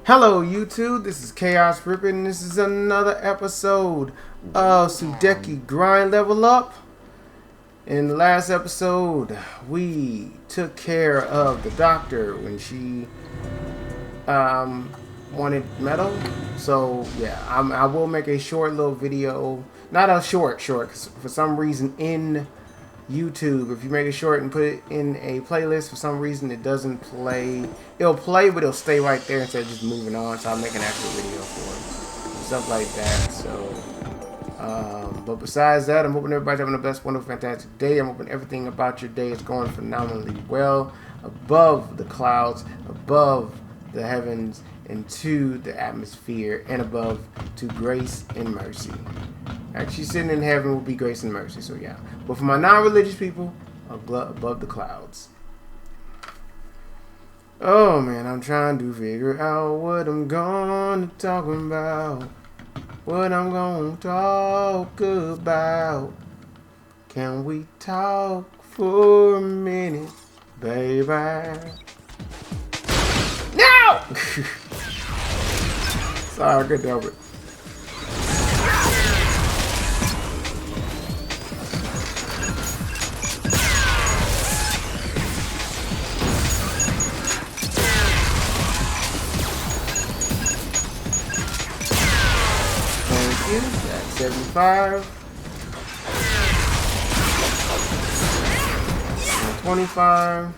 Hello YouTube, this is Chaos Rippin', and this is another episode of Sudeki Grind Level Up. In the last episode, we took care of the doctor when she wanted metal. So yeah, I will make a short little video, not a short, because for some reason in YouTube, if you make it short and put it in a playlist, for some reason it doesn't play. It'll play, but it'll stay right there instead of just moving on. So I'll make an actual video for it, stuff like that. So, but besides that, I'm hoping everybody's having the best, wonderful, fantastic day. I'm hoping everything about your day is going phenomenally well, above the clouds, above the heavens, into the atmosphere, and above to grace and mercy. Actually, sitting in heaven will be grace and mercy. So yeah, but for my non-religious people, above the clouds. Oh man, I'm trying to figure out what I'm gonna talk about. What I'm gonna talk about. Can we talk for a minute, baby? No! Sorry, I couldn't help it. That's 75. 25.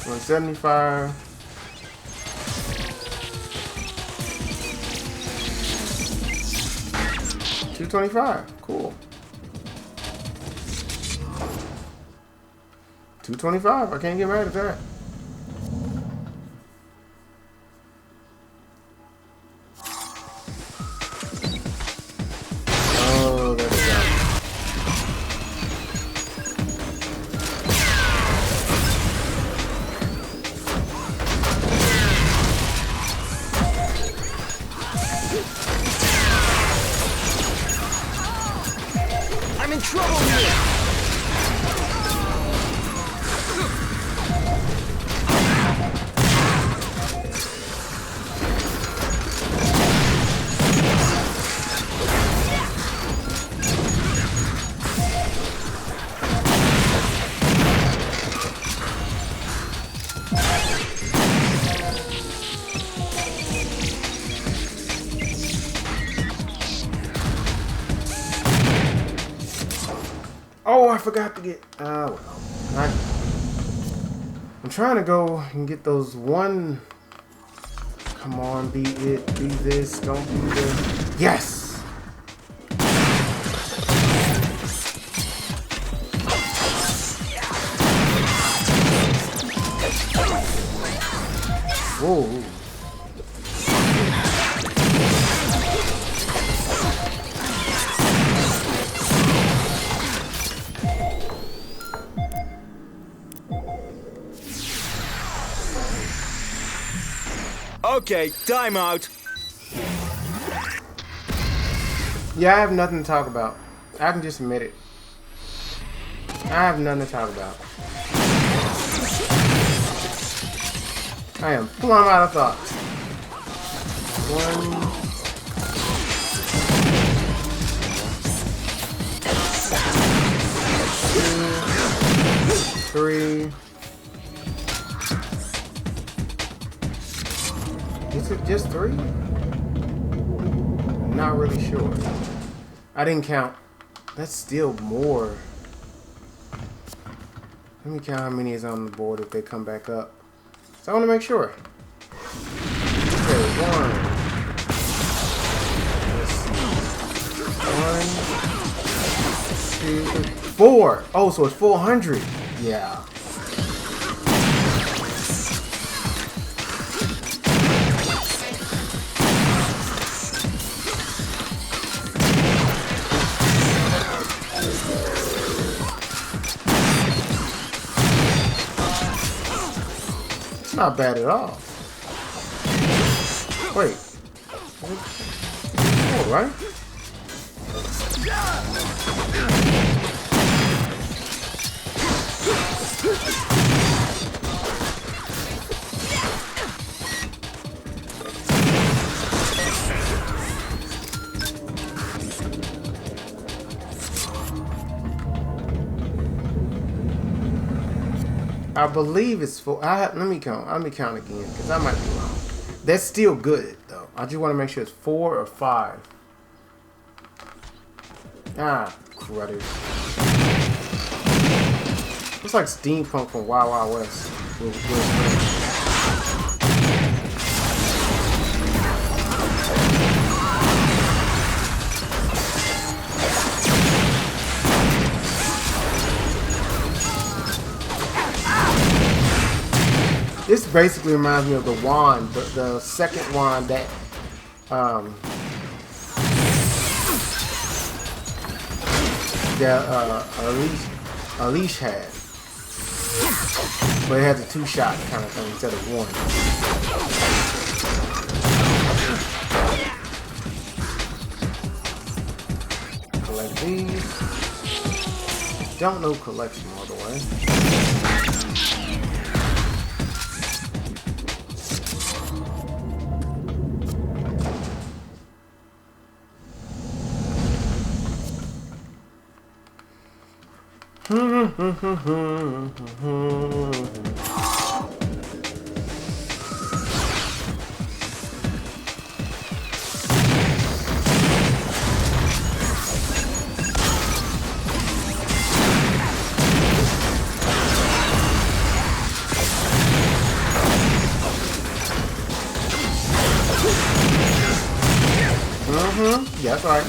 175. 225. Cool. 225. I can't get mad at that. I'm in trouble here! Oh, I forgot to get. Well, I'm trying to go and get those one. Come on, be it, be this, don't be this. Yes! Whoa. Okay, time out. Yeah, I have nothing to talk about. I can just admit it. I have nothing to talk about. I am plumb out of thoughts. 1, 2, 3. Is it just 3? Not really sure. I didn't count. That's still more. Let me count how many is on the board if they come back up. So I want to make sure. Okay, 1. Let's see. 1, 2, 3, 4. Oh, so it's 400. Yeah. Not bad at all. Wait. All right. I believe it's 4. Let me count. Let me count again because I might be wrong. That's still good though. I just want to make sure it's 4 or 5. Ah, crudders. Looks like steampunk from Wild Wild West. This basically reminds me of the wand, the second wand that Alish had. But it has a 2-shot kind of thing instead of 1. Collect these. Don't know collection all the way. Yeah, that's right.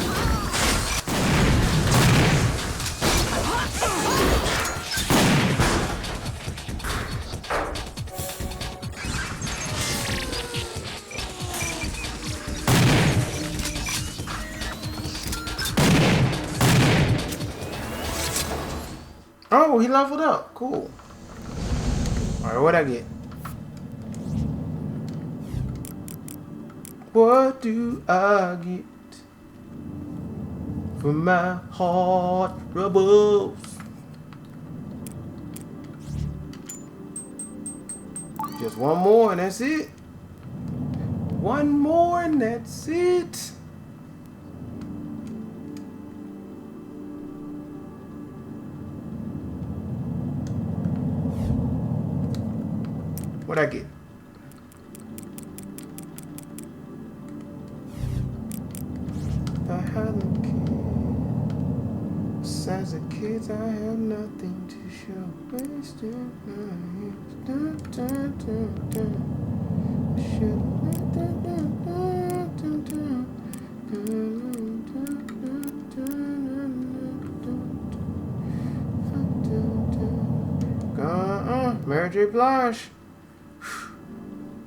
Oh, he leveled up. Cool. Alright, what'd I get? What do I get for my heart troubles? Just one more and that's it. One more and that's it. What'd I get? I had no kids. As a kid, I had nothing to show. Wasted Mary J. Blige.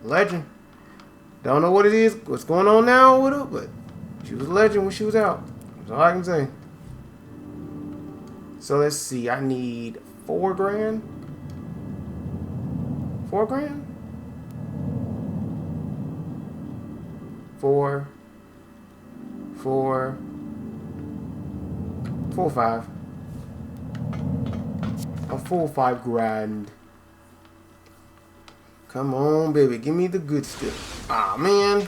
Legend. Don't know what it is, what's going on now with her, but she was a legend when she was out. That's all I can say. So let's see, I need 4 grand. 4 grand? 4, 4, 4, 5. A full 5 grand. Come on, baby. Give me the good stuff. Aw, man.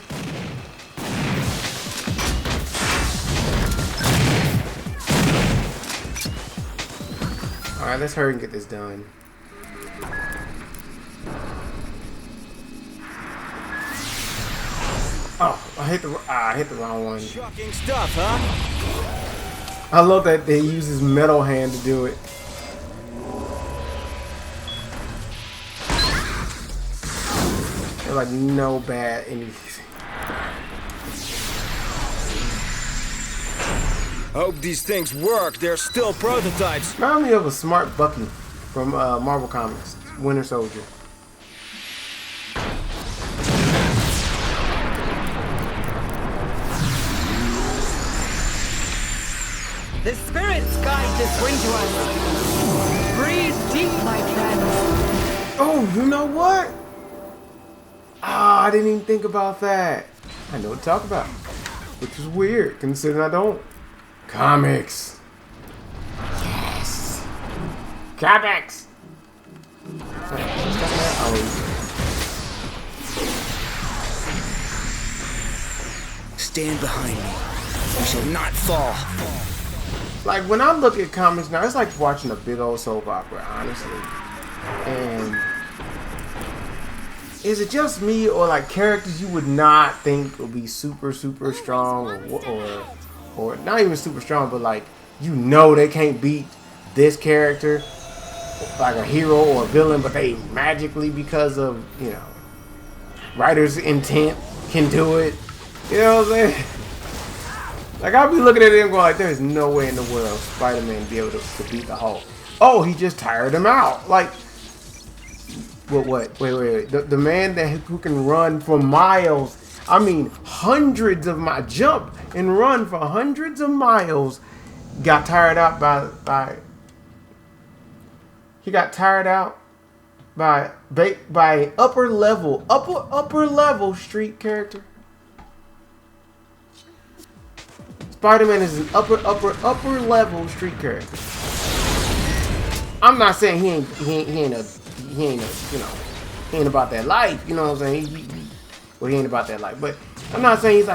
Alright, let's hurry and get this done. Oh, I hit the wrong one. Shocking stuff, huh? I love that they use his metal hand to do it. They're like no bad anything. Hope these things work. They're still prototypes. Remind me of a smart Bucky from Marvel Comics, Winter Soldier. The spirits guide this ring to us. Breathe deep, my friends. Oh, you know what? Ah, I didn't even think about that. I know what to talk about, which is weird considering I don't. Comics. Yes. Comics. Stand behind me. You shall not fall. Like when I look at comics now, it's like watching a big old soap opera, honestly. And is it just me, or like characters you would not think would be super strong, or not even super strong, but like you know they can't beat this character, like a hero or a villain, but they magically, because of, you know, writer's intent, can do it. You know what I'm saying? Like, I'll be looking at it and going like, there's no way in the world Spider-Man be able to beat the Hulk. Oh, he just tired him out. Like, what? Wait. The man who can run for miles, I mean hundreds of miles, jump and run for hundreds of miles, got tired out by he got tired out by upper level street character. Spider-Man is an upper level street character. I'm not saying he ain't about that life, you know what I'm saying? He ain't about that life, but I'm not saying he's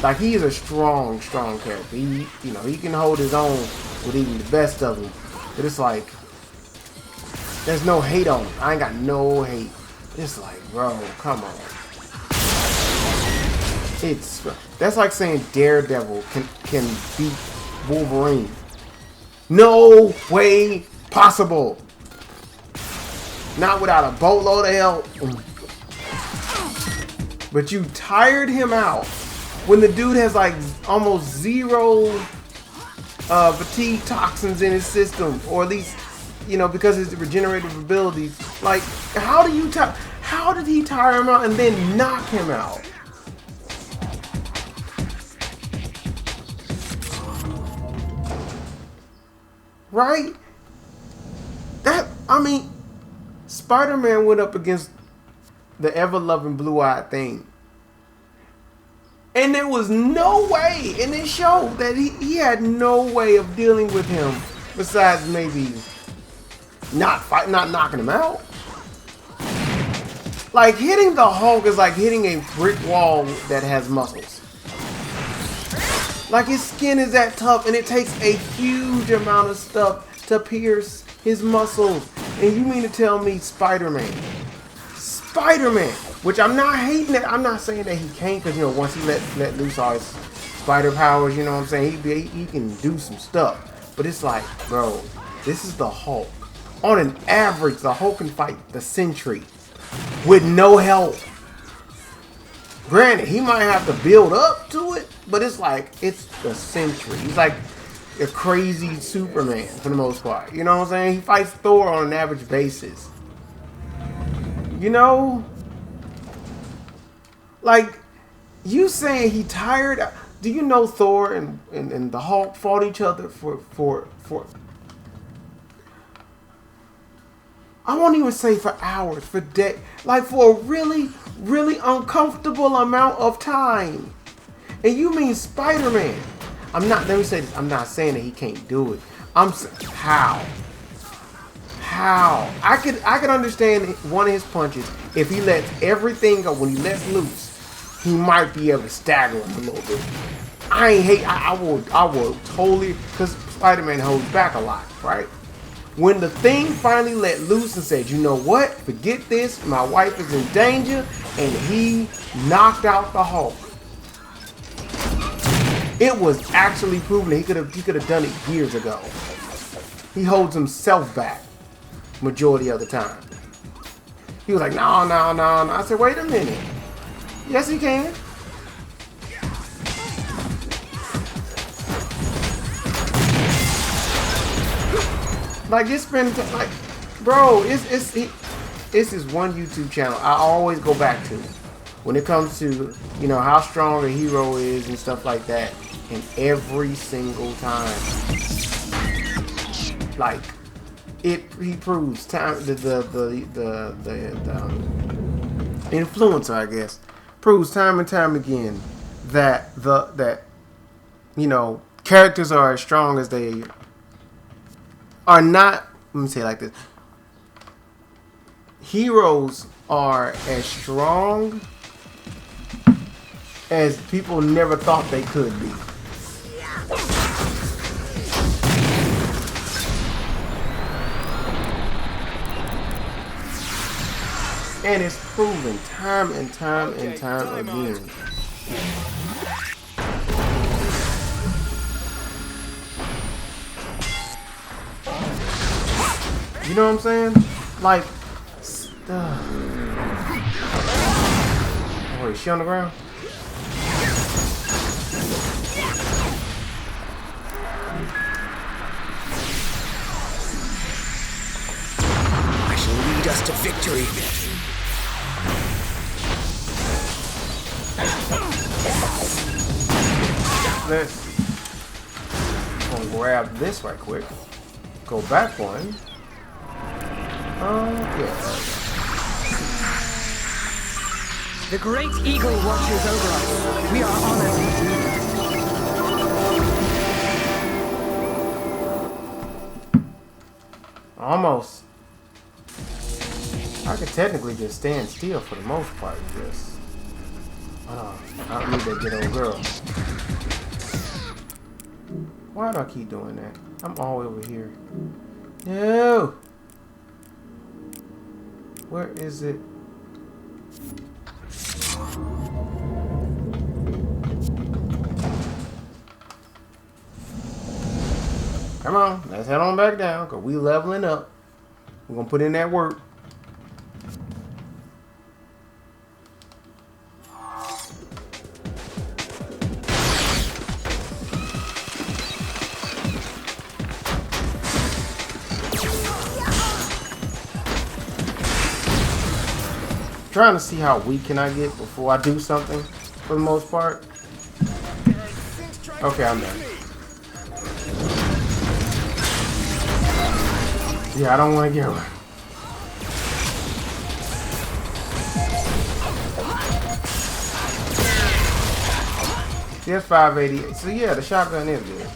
like he is a strong character. He can hold his own with even the best of them. But it's like, there's no hate on him. I ain't got no hate. It's like, bro, come on. That's like saying Daredevil can beat Wolverine. No way possible. Not without a boatload of help. But you tired him out when the dude has like almost zero fatigue toxins in his system, or at least, you know, because of his regenerative abilities. Like, how did he tire him out and then knock him out? Right? Spider-Man went up against the ever-loving blue-eyed thing. And there was no way, and it showed that he had no way of dealing with him besides maybe not knocking him out. Like, hitting the Hulk is like hitting a brick wall that has muscles. Like, his skin is that tough, and it takes a huge amount of stuff to pierce his muscles. And you mean to tell me Spider-Man, which I'm not hating it. I'm not saying that he can't, because, you know, once he let loose all his spider powers, you know what I'm saying, he can do some stuff. But it's like, bro, this is the Hulk. On an average, the Hulk can fight the Sentry with no help. Granted, he might have to build up to it, but it's like, it's the Sentry. He's like a crazy Superman for the most part. You know what I'm saying? He fights Thor on an average basis. You know? Like, you saying he tired? Do you know Thor and the Hulk fought each other for I won't even say for hours, for days, like for a really uncomfortable amount of time. And you mean Spider-Man? Let me say this, I'm not saying that he can't do it. I'm saying, how? I could understand one of his punches. If he lets everything go, when he lets loose, he might be able to stagger him a little bit. I will totally, because Spider-Man holds back a lot, right? When the thing finally let loose and said, you know what, forget this, my wife is in danger, and he knocked out the Hulk. It was actually proven that he could have done it years ago. He holds himself back majority of the time. He was like, no. I said, wait a minute. Yes, he can. Like, it's been like, bro, it's his one YouTube channel I always go back to when it comes to, you know, how strong a hero is and stuff like that. And every single time, like, he proves time, the influencer, I guess, proves time and time again that you know, characters are as strong as they are not. Let me say it like this: heroes are as strong as people never thought they could be. And it's proven time and time and time again. You know what I'm saying? Like, oh, is she on the ground? I shall lead us to victory. Let's gonna grab this right quick. Go back one. Yeah. The great eagle watches over us. We are honored indeed. Almost. I could technically just stand still for the most part. Just. I don't need that good old girl. Why do I keep doing that? I'm all over here. No! Where is it? Come on, let's head on back down, because we leveling up. We're going to put in that work. Trying to see how weak can I get before I do something for the most part. Okay, I'm done. Yeah, I don't want to get her. There's 588. So yeah, the shotgun is good.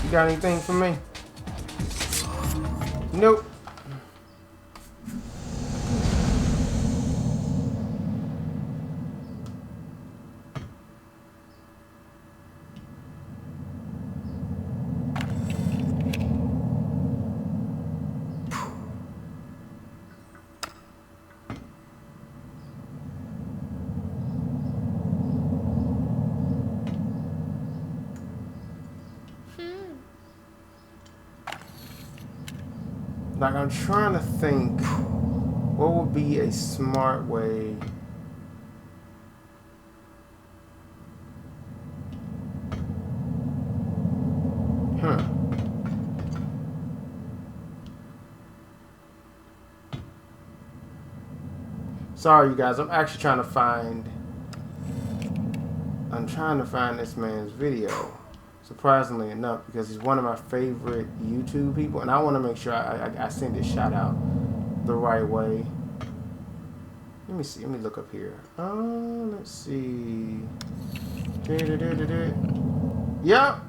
You got anything for me? Nope. Like, I'm trying to think what would be a smart way. Sorry, you guys. I'm actually trying to find. I'm trying to find this man's video. Surprisingly enough, because he's one of my favorite YouTube people, and I want to make sure I send this shout out the right way. Let me see. Let me look up here. Let's see. Yep.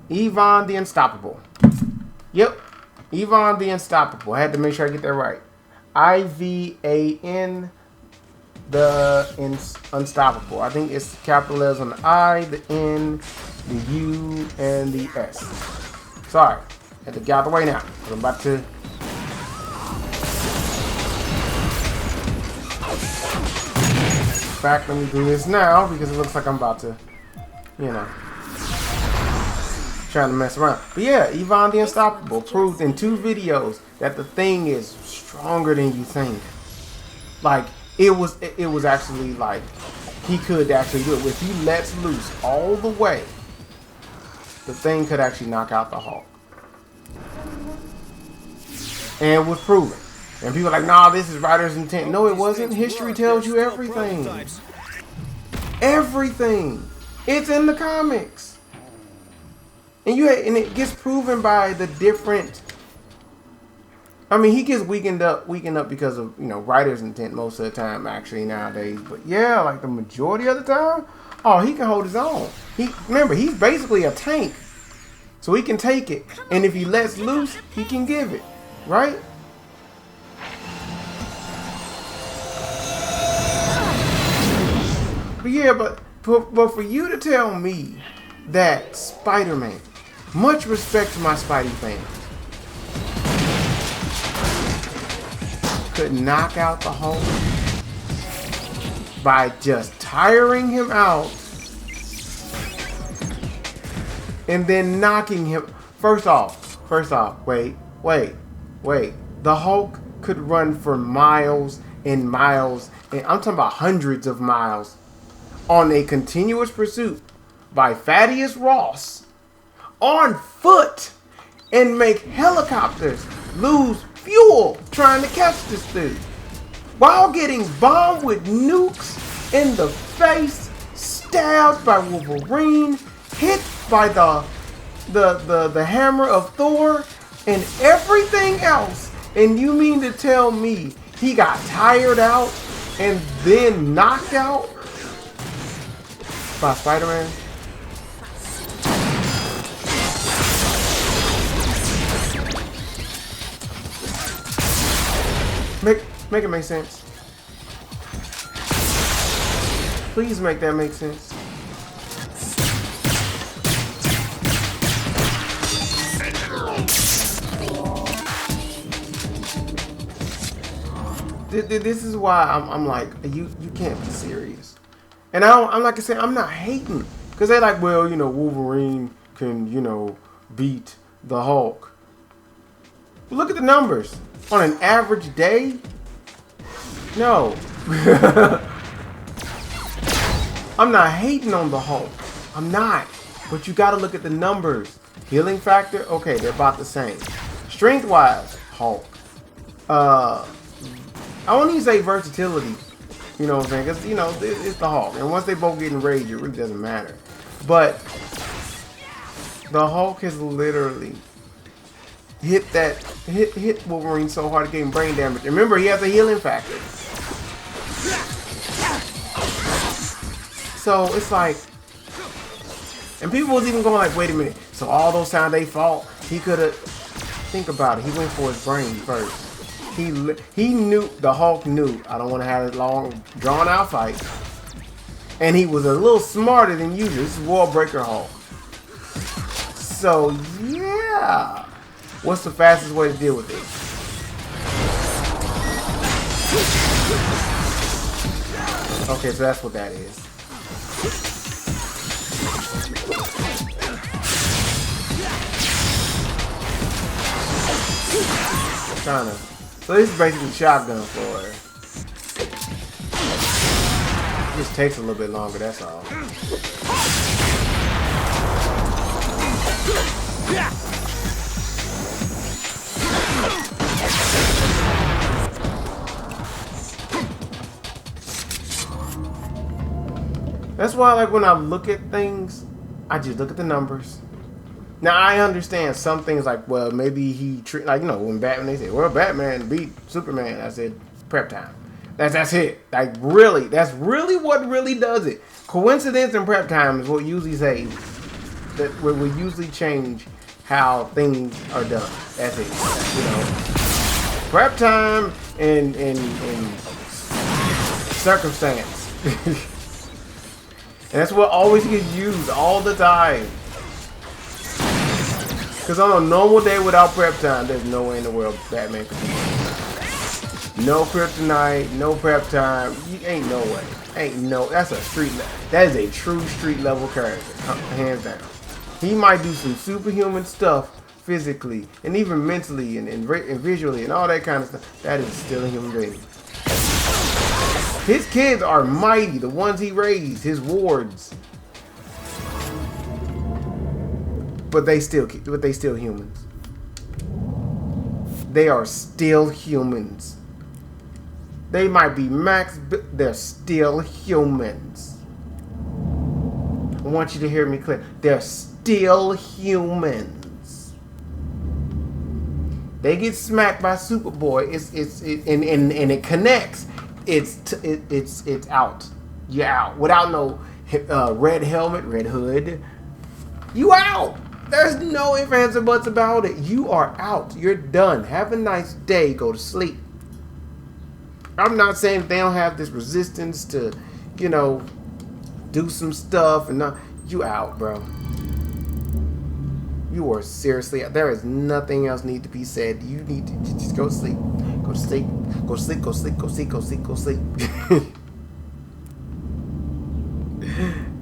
Yvonne the Unstoppable. Yep. Yvonne the Unstoppable. I had to make sure I get that right. IVAN the Unstoppable. I think it's capital L's on the I, the N, the U, and the S. Sorry. Had to get out the way now. I'm about to. In fact, let me do this now because it looks like I'm about to, you know, trying to mess around. But yeah, Yvonne the Unstoppable proved in 2 videos that the thing is stronger than you think. Like, it was actually like he could actually do it. If he lets loose all the way, the thing could actually knock out the Hulk. And it was proven. And people are like, nah, this is writer's intent. No, it wasn't. History tells you everything. Everything. It's in the comics. And it gets proven by the different I mean, he gets weakened up because of, you know, writer's intent most of the time, actually, nowadays. But yeah, like the majority of the time, oh, he can hold his own. Remember, he's basically a tank. So he can take it. And if he lets loose, he can give it. Right? But yeah, but for you to tell me that Spider-Man, much respect to my Spidey fans, could knock out the Hulk by just tiring him out and then knocking him. First off, wait. The Hulk could run for miles and miles, and I'm talking about hundreds of miles, on a continuous pursuit by Thaddeus Ross on foot and make helicopters lose fuel trying to catch this dude while getting bombed with nukes in the face, stabbed by Wolverine, hit by the hammer of Thor and everything else. And you mean to tell me he got tired out and then knocked out by Spider-Man? Make it make sense. Please make that make sense. This is why I'm like, you can't be serious. And I'm like I said, I'm not hating, because they're like, well, you know, Wolverine can, you know, beat the Hulk. Look at the numbers on an average day. No. I'm not hating on the Hulk. I'm not. But you got to look at the numbers. Healing factor, okay, they're about the same. Strength-wise, Hulk. I won't even say versatility. You know what I'm saying? Because, you know, it's the Hulk. And once they both get enraged, it really doesn't matter. But the Hulk has literally hit Wolverine so hard it gave him brain damage. Remember, he has a healing factor. So it's like, and people was even going like, wait a minute, so all those times they fought, he could have, think about it, he went for his brain first. He knew, the Hulk knew, I don't want to have a long, drawn out fight. And he was a little smarter than usual. This is World Breaker Hulk. So yeah, what's the fastest way to deal with it? Okay, so that's what that is. Kinda. So this is basically shotgun for her. It just takes a little bit longer, that's all. That's why, like, when I look at things, I just look at the numbers. Now, I understand some things like, well, maybe he, like, you know, when Batman, they say, well, Batman beat Superman. I said, prep time. That's it. Like, really, that's really what really does it. Coincidence and prep time is what usually say, that will usually change how things are done. That's it. You know, prep time and circumstance. And that's what always gets used all the time. Because on a normal day without prep time, there's no way in the world Batman could do it. No kryptonite, no prep time. Ain't no way. Ain't no. That's a street. That is a true street level character, hands down. He might do some superhuman stuff physically and even mentally and visually and all that kind of stuff. That is still a human being. His kids are mighty, the ones he raised, his wards. But they still humans. They are still humans. They might be max, but they're still humans. I want you to hear me clear. They're still humans. They get smacked by Superboy. And it connects. It's out. You're out without no red helmet, red hood. You out. There's no ifs, ands, or buts about it. You are out. You're done. Have a nice day. Go to sleep. I'm not saying that they don't have this resistance to, you know, do some stuff and not. You out, bro. You are seriously out. There is nothing else need to be said. You need to just go to sleep. Go to sleep. Go to sleep. Go to sleep. Go to sleep. Go to sleep. Go to sleep.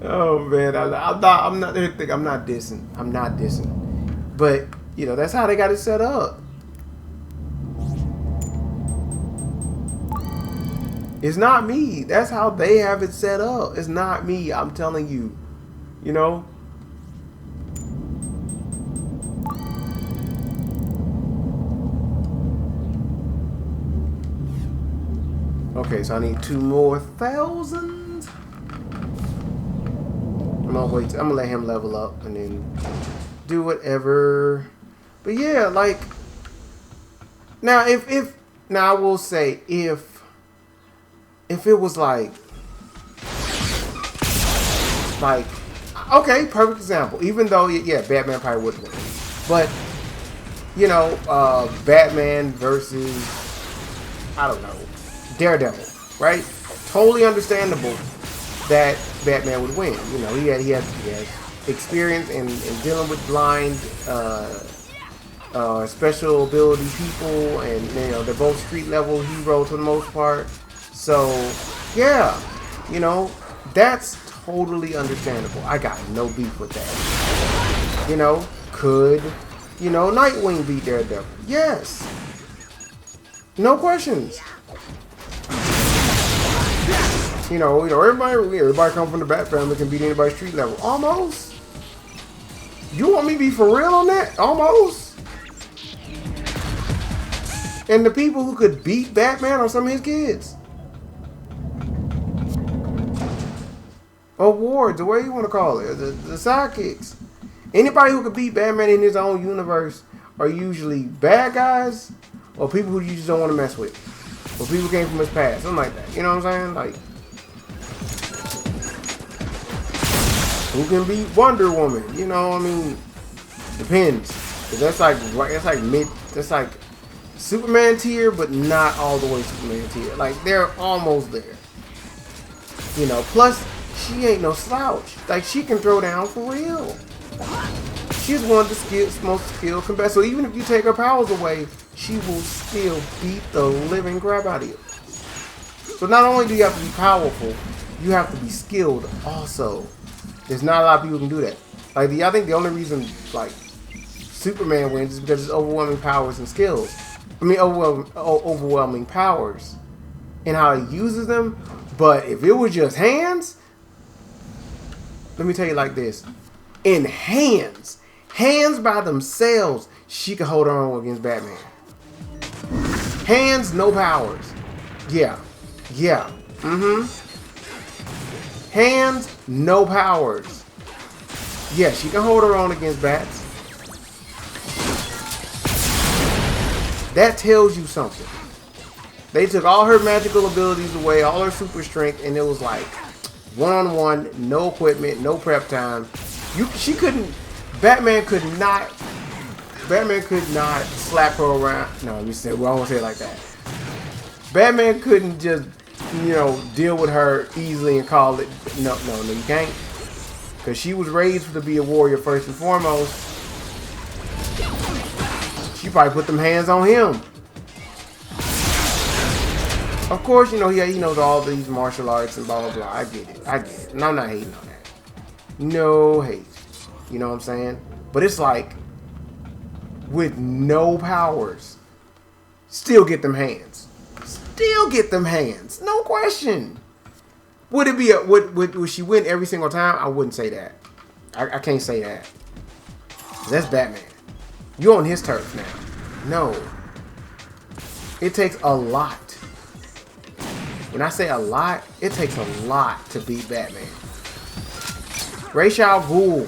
Oh man, I'm not dissing. I'm not dissing. But you know, that's how they got it set up. It's not me. That's how they have it set up. It's not me. I'm telling you. You know? Okay, so I need 2 more thousand. I'm gonna let him level up and then do whatever. But yeah, like now now I will say if it was like okay, perfect example. Even though yeah, Batman probably would win, but you know, Batman versus I don't know, Daredevil, right? Totally understandable that Batman would win. You know, he has experience in dealing with blind, special ability people, and you know they're both street level heroes for the most part. So yeah, you know that's totally understandable. I got no beef with that. You know, could Nightwing beat Daredevil? Yes, no questions. You know, everybody come from the Bat family can beat anybody street level. Almost. You want me to be for real on that? Almost. And the people who could beat Batman are some of his kids. Awards, the way you want to call it, the sidekicks. Anybody who could beat Batman in his own universe are usually bad guys or people who you just don't want to mess with. Or people who came from his past, something like that. You know what I'm saying? Like, who can beat Wonder Woman? You know, I mean, depends. That's like Superman tier, but not all the way Superman tier. Like they're almost there. You know, plus she ain't no slouch. Like she can throw down for real. She's one of the most skilled competitors. So even if you take her powers away, she will still beat the living crap out of you. So not only do you have to be powerful, you have to be skilled also. There's not a lot of people who can do that. Like I think the only reason like Superman wins is because it's overwhelming powers and skills. I mean overwhelming powers and how he uses them. But if it was just hands, let me tell you like this. In hands by themselves, she could hold her own against Batman. Hands, no powers. Yeah. Hands, no powers. Yeah, she can hold her own against bats. That tells you something. They took all her magical abilities away, all her super strength, and it was like one-on-one, no equipment, no prep time. Batman could not slap her around. No, let me say, well, I won't say it like that. Batman couldn't just, you know, deal with her easily and call it. No, you can't. Because she was raised to be a warrior first and foremost. She probably put them hands on him. Of course, you know, yeah, he knows all these martial arts and blah, blah, blah. I get it. And I'm not hating on that. No hate. You know what I'm saying? But it's like, with no powers, still get them hands. Still get them hands. No question. Would it be would she win every single time? I wouldn't say that. I can't say that. That's Batman. You're on his turf now. No. It takes a lot. When I say a lot, it takes a lot to beat Batman. Ra's al Ghul.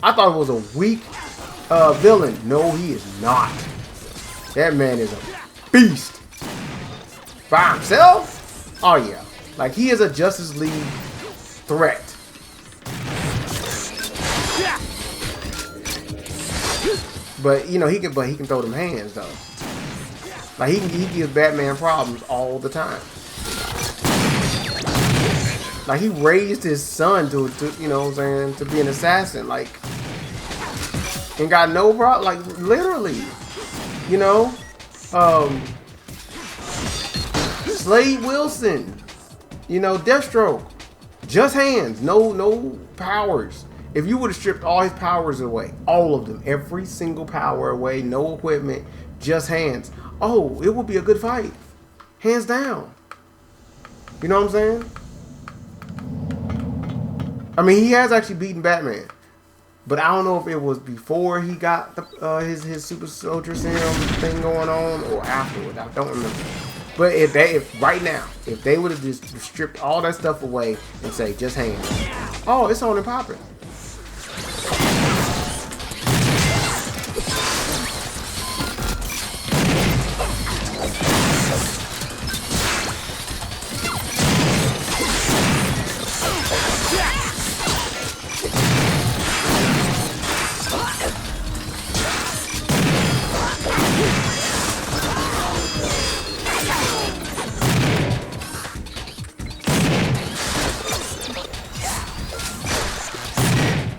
I thought it was a weak villain. No, he is not. That man is a beast. By himself? Oh yeah. Like he is a Justice League threat. But you know he can throw them hands though. Like he gives Batman problems all the time. Like he raised his son to you know what I'm saying, to be an assassin, like, and got no problem, like literally, you know. Slade Wilson, you know, Deathstroke, just hands, no powers. If you would have stripped all his powers away, all of them, every single power away, no equipment, just hands, oh, it would be a good fight, hands down. You know what I'm saying? I mean, he has actually beaten Batman, but I don't know if it was before he got the, his Super Soldier Serum thing going on or afterward. I don't remember. But if right now, if they would have just stripped all that stuff away and say just hands, oh, it's on and popping.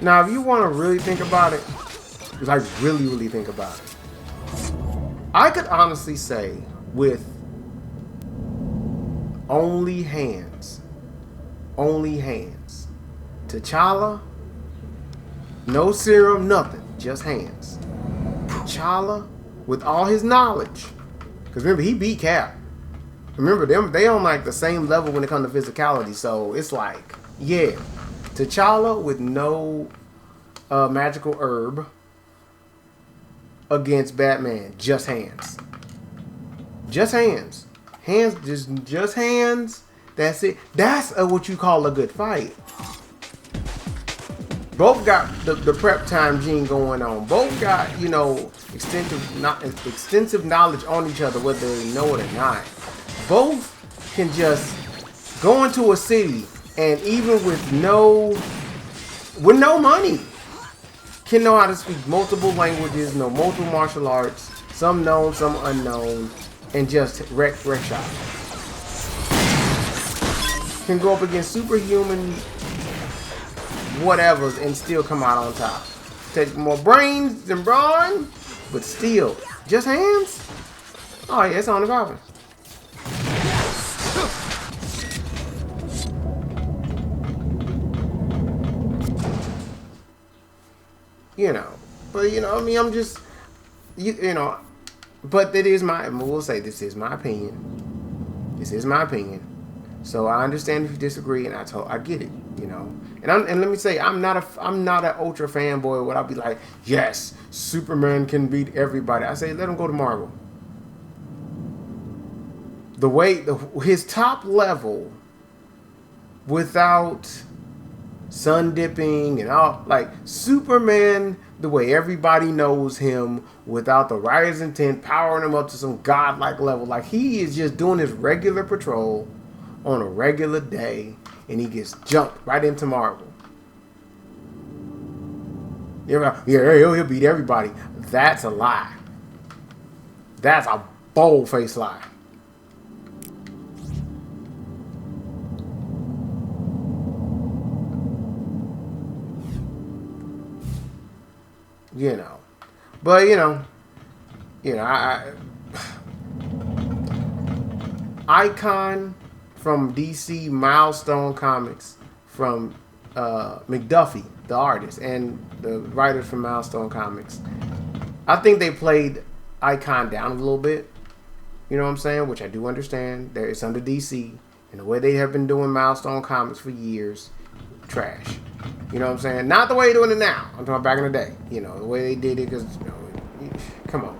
Now, if you want to really think about it, like really think about it, I could honestly say with only hands, T'Challa, no serum, nothing, just hands. T'Challa, with all his knowledge, because remember, he beat Cap. Remember, they on like the same level when it comes to physicality, so it's like, yeah. T'Challa with no magical herb against Batman. Just hands. Just hands. Hands, just hands. That's it. That's what you call a good fight. Both got the prep time gene going on. Both got, you know, extensive knowledge on each other, whether they know it or not. Both can just go into a city and even with no money, can know how to speak multiple languages, know multiple martial arts, some known, some unknown, and just wreck shop. Can go up against superhuman whatevers and still come out on top. Take more brains than brawn, but still, just hands? Oh yeah, it's on the popping. You know, but you know, I mean, I'm just, you know, but that is we'll say this is my opinion. This is my opinion. So I understand if you disagree, and I get it, you know. And let me say, I'm not an ultra fanboy where I'll be like, yes, Superman can beat everybody. I say, let him go to Marvel. The way his top level without sun dipping and all, like Superman, the way everybody knows him without the writer's intent powering him up to some godlike level, like he is just doing his regular patrol on a regular day and he gets jumped right into Marvel. Yeah, he'll beat everybody. That's a lie. That's a bold-faced lie. You know, but you know, Icon from DC, Milestone Comics from McDuffie, the artist, and the writers from Milestone Comics. I think they played Icon down a little bit. You know what I'm saying? Which I do understand. It's under DC, and the way they have been doing Milestone Comics for years, trash. You know what I'm saying? Not the way they're doing it now. I'm talking about back in the day. You know, the way they did it, because, you know, come on.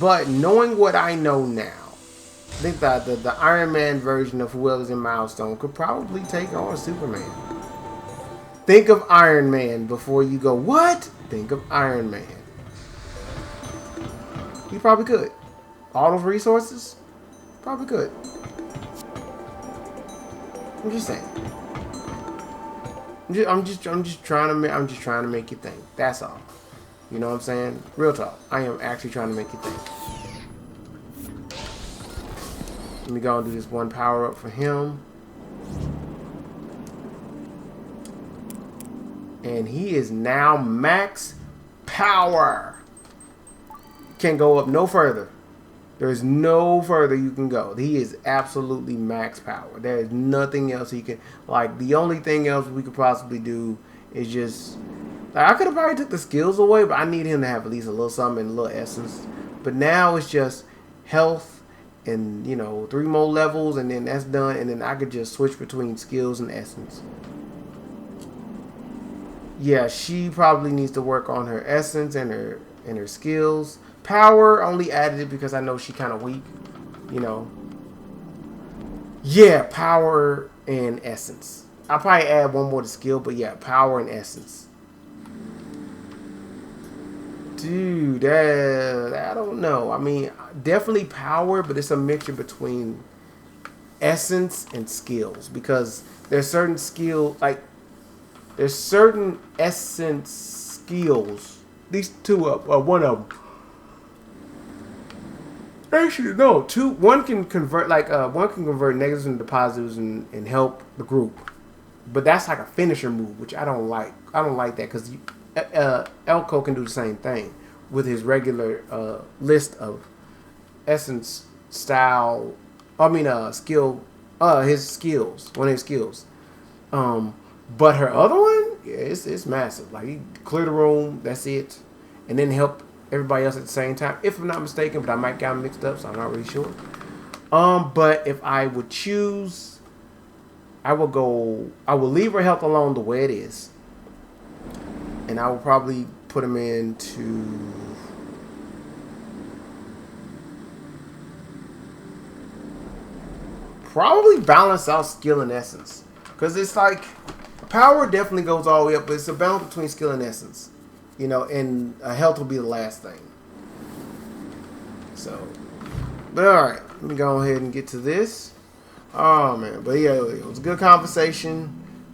But knowing what I know now, I think that the Iron Man version of whoever's in Milestone could probably take on Superman. Think of Iron Man before you go, what? Think of Iron Man. He probably could. All those resources, probably could. I'm just saying. I'm just trying to make you think. That's all. You know what I'm saying? Real talk. I am actually trying to make you think. Let me go and do this one power up for him. And he is now max power. Can't go up no further. There's no further you can go. He is absolutely max power. There is nothing else he can. Like, the only thing else we could possibly do is just. Like, I could have probably took the skills away, but I need him to have at least a little something, a little essence. But now it's just health and, you know, 3 more levels, and then that's done. And then I could just switch between skills and essence. Yeah, she probably needs to work on her essence and her skills. Power, only added it because I know she kind of weak, you know. Yeah, power and essence. I'll probably add one more to skill, but yeah, power and essence. Dude, I don't know. I mean, definitely power, but it's a mixture between essence and skills, because there's certain skill, like there's certain essence skills. These two one of them. Actually, no. One can convert negatives into positives and help the group, but that's like a finisher move, which I don't like. I don't like that because Elko can do the same thing with his regular list of essence style. Skill. His skills. One of his skills. But her other one, yeah, it's massive. Like, he clear the room. That's it, and then help everybody else at the same time, if I'm not mistaken, but I might get them mixed up, so I'm not really sure. But if I would choose, I will leave her health alone the way it is, and I will probably put him into probably balance out skill and essence, because it's like power definitely goes all the way up, but it's a balance between skill and essence. You know, and health will be the last thing. So, but alright, let me go ahead and get to this. Oh man, but yeah, it was a good conversation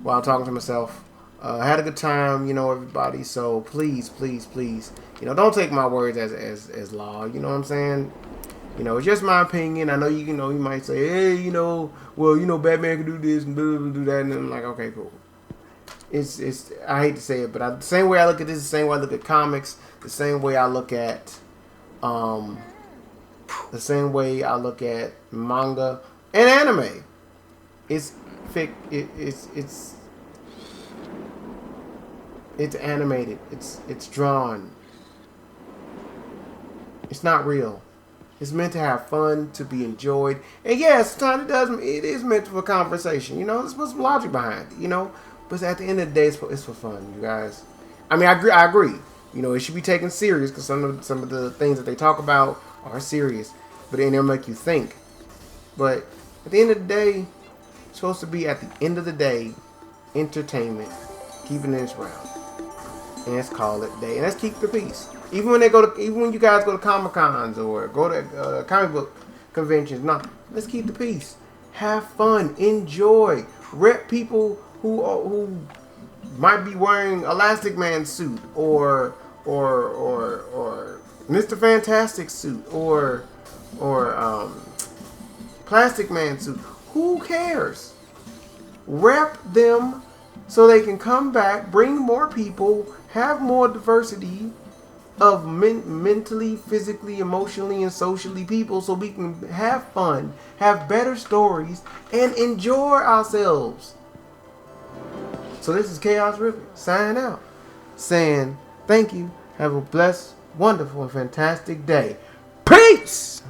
while talking to myself. I had a good time, you know, everybody. So please, you know, don't take my words as law. You know what I'm saying? You know, it's just my opinion. I know you might say, hey, you know, well, you know, Batman can do this and do that, and I'm like, okay, cool. It's I hate to say it, but the same way I look at this, the same way I look at comics, the same way I look at manga and anime. It's animated. It's drawn. It's not real. It's meant to have fun, to be enjoyed, and yes, sometimes it is meant for conversation. You know, there's some logic behind it. You know. But at the end of the day, it's for fun, you guys. I mean, I agree. You know, it should be taken serious because some of the things that they talk about are serious, but then they'll make you think. But at the end of the day, it's supposed to be, at the end of the day, entertainment, keeping this round, and let's call it day, and let's keep the peace. Even when you guys go to Comic Cons or go to comic book conventions, let's keep the peace. Have fun, enjoy, rep people who might be wearing Elastic Man suit or Mr. Fantastic suit or Plastic Man suit. Who cares? Rep them so they can come back, bring more people, have more diversity of mentally, physically, emotionally, and socially people, so we can have fun, have better stories, and enjoy ourselves. So this is Chaos River signing out, saying thank you, have a blessed, wonderful, and fantastic day. Peace!